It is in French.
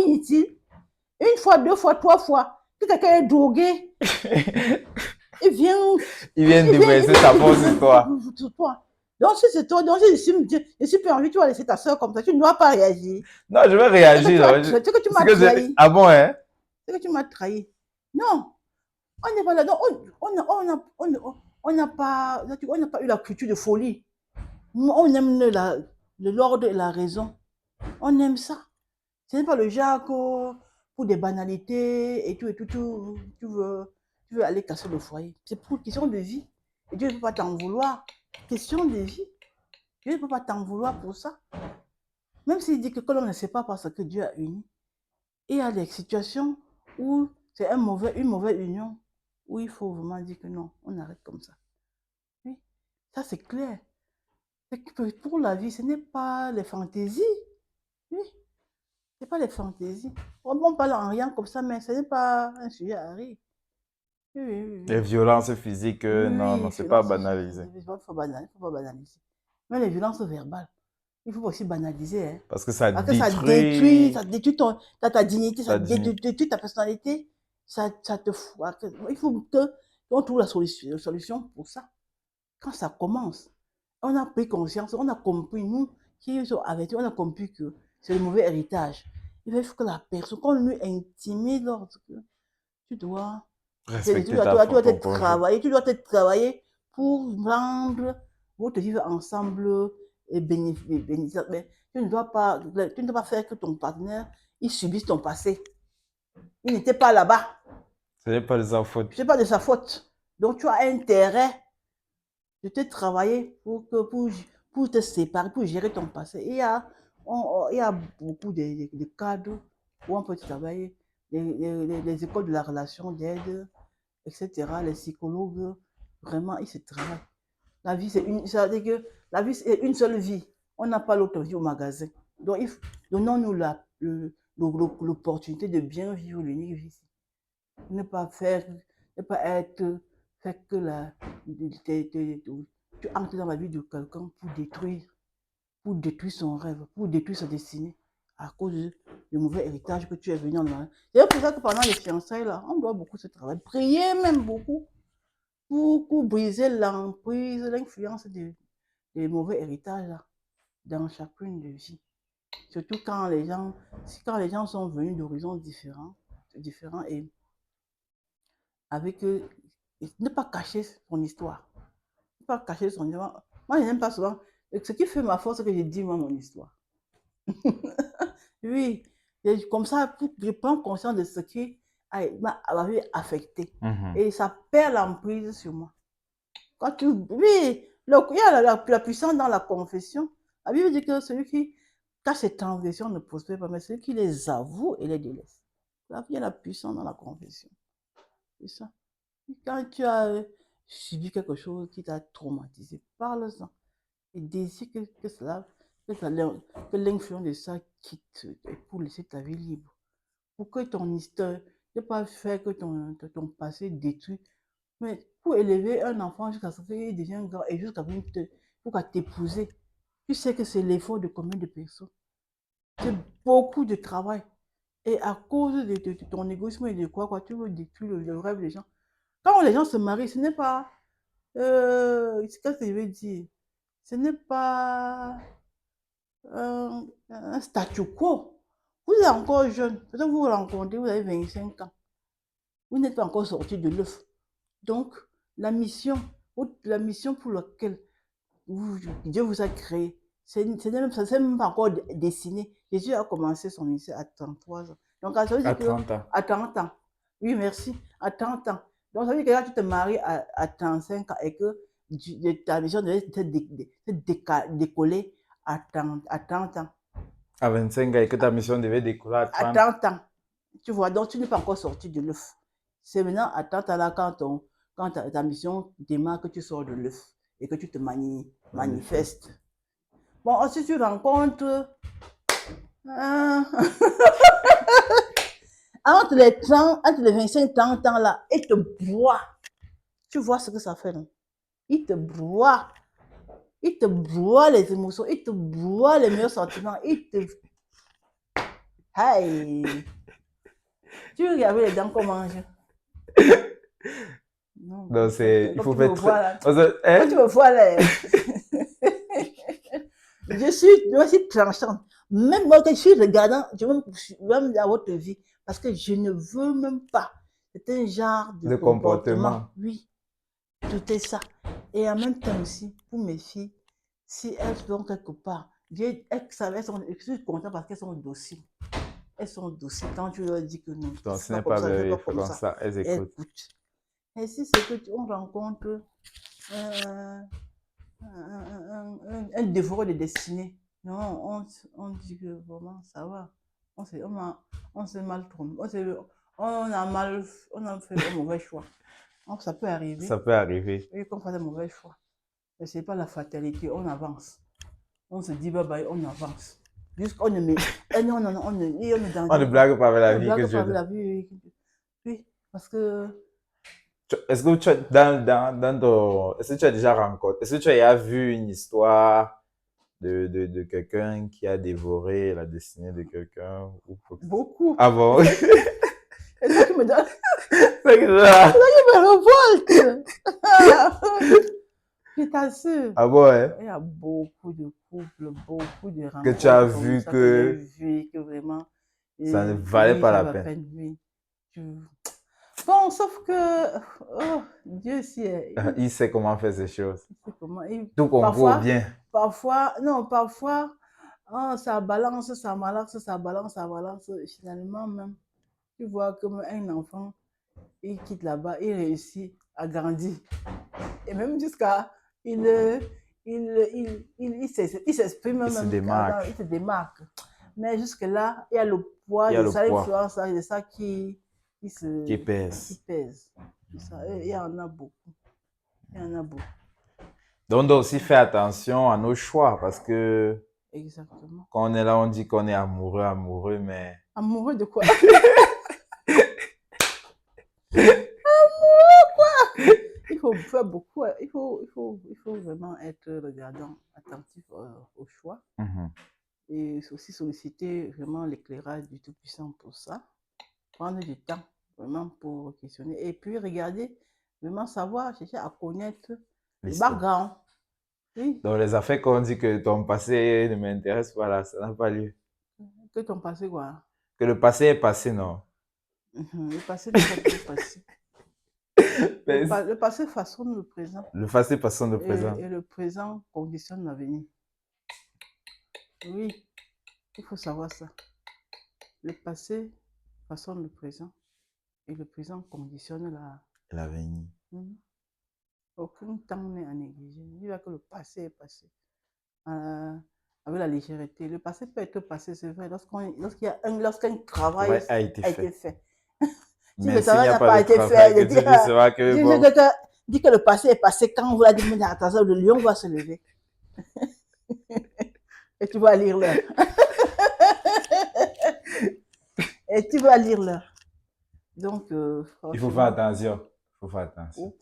inutile. Une fois, deux fois, trois fois, que quelqu'un est drogué, il vient déverser sa force sur toi. Donc, si c'est toi, donc je suis plus envie, tu vas laisser ta soeur comme ça, tu ne dois pas réagir. Non, je vais réagir. C'est que tu m'as trahi. Ah bon, hein? C'est que tu m'as trahi. Non, on n'est pas là. Donc, on n'a pas eu la culture de folie. On aime l'ordre et la raison. On aime ça. Ce n'est pas le genre que pour des banalités et tout, tu veux aller casser le foyer. C'est pour une question de vie. Et Dieu ne peut pas t'en vouloir. Question de vie. Dieu ne peut pas t'en vouloir pour ça. Même s'il dit que l'homme ne sait pas parce que Dieu a uni. Et il y a des situations où c'est une mauvaise union, où il faut vraiment dire que non, on arrête comme ça. Oui, ça c'est clair. Pour la vie, ce n'est pas les fantaisies. Oui, ce n'est pas les fantaisies. On parle en rien comme ça, mais ce n'est pas un sujet à rire. Oui. Les violences physiques, non, c'est pas banalisé. Il ne faut pas banaliser. Mais les violences verbales, il faut aussi banaliser. Hein. Parce que ça détruit ta dignité, ça détruit ta personnalité. Ça te fout. Il faut qu'on trouve la solution pour ça. Quand ça commence, on a pris conscience, on a compris, nous qui sommes avec eux, on a compris que c'est le mauvais héritage. Il faut que la personne, quand on lui intimide, lorsque tu dois te travailler pour rendre votre vie ensemble et bénéficiaire. Mais tu ne dois pas faire que ton partenaire, il subisse ton passé. Il n'était pas là-bas. Ce n'est pas de sa faute. Ce n'est pas de sa faute. Donc tu as intérêt de te travailler pour te séparer, pour gérer ton passé. Il y a beaucoup de cadres où on peut travailler. Les écoles de la relation d'aide, etc., les psychologues, vraiment, ils se travaillent. La vie, la vie, c'est une seule vie. On n'a pas l'autre vie au magasin. Donc, donnons-nous l'opportunité de bien vivre l'unique vie. Ne pas être, tu entres dans la vie de quelqu'un pour détruire son rêve, pour détruire sa destinée, à cause du mauvais héritage que tu es venu en arrière. C'est pour ça que pendant les fiançailles, là, on doit beaucoup se travailler, prier même beaucoup, pour briser l'emprise, l'influence des mauvais héritages là, dans chacune des vies. Surtout quand les gens sont venus d'horizons différents et avec eux, ne pas cacher son histoire. Ne pas cacher son histoire. Moi, je n'aime pas souvent. Ce qui fait ma force, c'est que je dis moi mon histoire. Oui, comme ça, je prends conscience de ce qui m'avait affecté. Et ça perd l'emprise sur moi. Oui, il y a la puissance dans la confession. La Bible dit que celui qui cache ses transgressions ne prospère pas, mais celui qui les avoue et les délaisse. Il y a la puissance dans la confession. C'est ça. Quand tu as subi quelque chose qui t'a traumatisé, parle-en. Et désire que l'influence de ça quitte pour laisser ta vie libre. Pour que ton histoire, ne pas faire que ton passé détruit, mais pour élever un enfant jusqu'à ce qu'il devienne grand et jusqu'à pour t'épouser, tu sais que c'est l'effort de combien de personnes. C'est beaucoup de travail. Et à cause de ton égoïsme et de quoi, tu veux détruire le rêve des gens. Quand les gens se marient, ce n'est pas... qu'est-ce que je veux dire? Ce n'est pas un statu quo. Vous êtes encore jeune. Peut-être vous vous rencontrez, vous avez 25 ans. Vous n'êtes pas encore sorti de l'œuf. Donc, la mission pour laquelle Dieu vous a créé, ça n'est même pas encore dessiné. Jésus a commencé son ministère à 33 ans. Donc, ça veut dire à 30 ans. À 30 ans. Oui, merci. À 30 ans. Donc, ça veut dire que là, tu te maries à 35 ans et que ta mission devait décoller à 30 ans. À 25 ans et que ta mission devait décoller à 30 À 30 ans. Tu vois, donc tu n'es pas encore sorti de l'œuf. C'est maintenant à 30 ans là quand ta mission démarre que tu sors de l'œuf et que tu te manifestes. Bon, ensuite tu rencontres entre les 25 et 30 ans là, il te broie. Tu vois ce que ça fait, non? Il te broie. Les émotions, il te broie les meilleurs sentiments, Hey! Tu regardes les dents qu'on mange. Non, Donc, c'est, il quand faut tu me faire vois là, très... Parce que, hein? quand tu me vois là, je suis tranchante. Même moi, quand je suis regardant, je vais même à votre vie, parce que je ne veux même pas. C'est un genre de De comportement. comportement. Oui, tout est ça. Et en même temps aussi, pour mes filles, si elles vont quelque part, je suis contente parce qu'elles sont dociles. Elles sont dociles quand tu leur dis que non, Donc, c'est ce pas n'est comme pas ça, c'est vrai, pas il faut comme comme ça. ça, elles Elles écoutent. écoutent. Et si c'est que on rencontre un dévoreur de destinée. Non, on dit que vraiment, ça va. On s'est mal trompé. On a fait un mauvais choix. Donc, ça peut arriver. Ça peut arriver. Et qu'on fasse un mauvais choix. Mais ce n'est pas la fatalité, on avance. On se dit bye bye, on avance. Jusqu'on ne met. On On ne blague pas avec la vie que blague pas avec Dieu. la vie. Oui, parce que. Est-ce que tu as, dans ton, est-ce que tu as déjà rencontré, est-ce que tu as déjà vu une histoire de quelqu'un qui a dévoré la destinée de quelqu'un Beaucoup. Ah bon? C'est ça qui me donne. C'est que ça. Je me révolte. Je t'assure. Ah bon, hein? Il y a beaucoup de couples, beaucoup de rencontres Que tu as comme vu ça que j'ai vu que vraiment. ça ne valait oui, pas ça la va peine. peine, oui. Bon, sauf que oh, Dieu sait, Il sait comment faire ces choses. il sait comment. Tout concourt bien. Parfois, oh, ça balance, ça balance, ça balance, ça balance. Finalement, même, tu vois comme un enfant, il quitte là-bas, il réussit à grandir. Et même jusqu'à. Il s'exprime Il se même, démarque. il se démarque. Mais jusque-là, il y a le poids Il y a de le ça, poids l'influence de ça qui qui pèse. pèse. Ça, il y en a beaucoup. Il y en a beaucoup. Donc, on doit aussi faire attention à nos choix parce que Exactement. quand on est là, on dit qu'on est amoureux, mais Amoureux de quoi? Il faut faire beaucoup. Il faut vraiment être regardant, attentif au choix. Et aussi solliciter vraiment l'éclairage du Tout-Puissant pour ça. Prendre du temps vraiment pour questionner. Et puis regarder, vraiment savoir, chercher à connaître le background. Oui. Donc, les affaires qu'on dit que ton passé ne m'intéresse pas là, ça n'a pas lieu. Que ton passé, quoi. Que le passé est passé, non. Le passé n'est pas toujours passé. Le passé façonne le présent. Le passé façonne le présent. Et le présent conditionne l'avenir. Oui, il faut savoir ça. Le passé façonne le présent et le présent conditionne l'avenir. Aucun temps n'est à négliger. Il va que le passé est passé. Avec la légèreté. Le passé peut être passé, c'est vrai, lorsqu'un travail a été fait. Si le travail n'a pas été fait, dis que le passé est passé quand vous l'avez dit, attention, le lion va se lever. Et tu vas lire l'heure. Et tu vas lire l'heure. Donc, il faut faire attention. Il faut faire attention.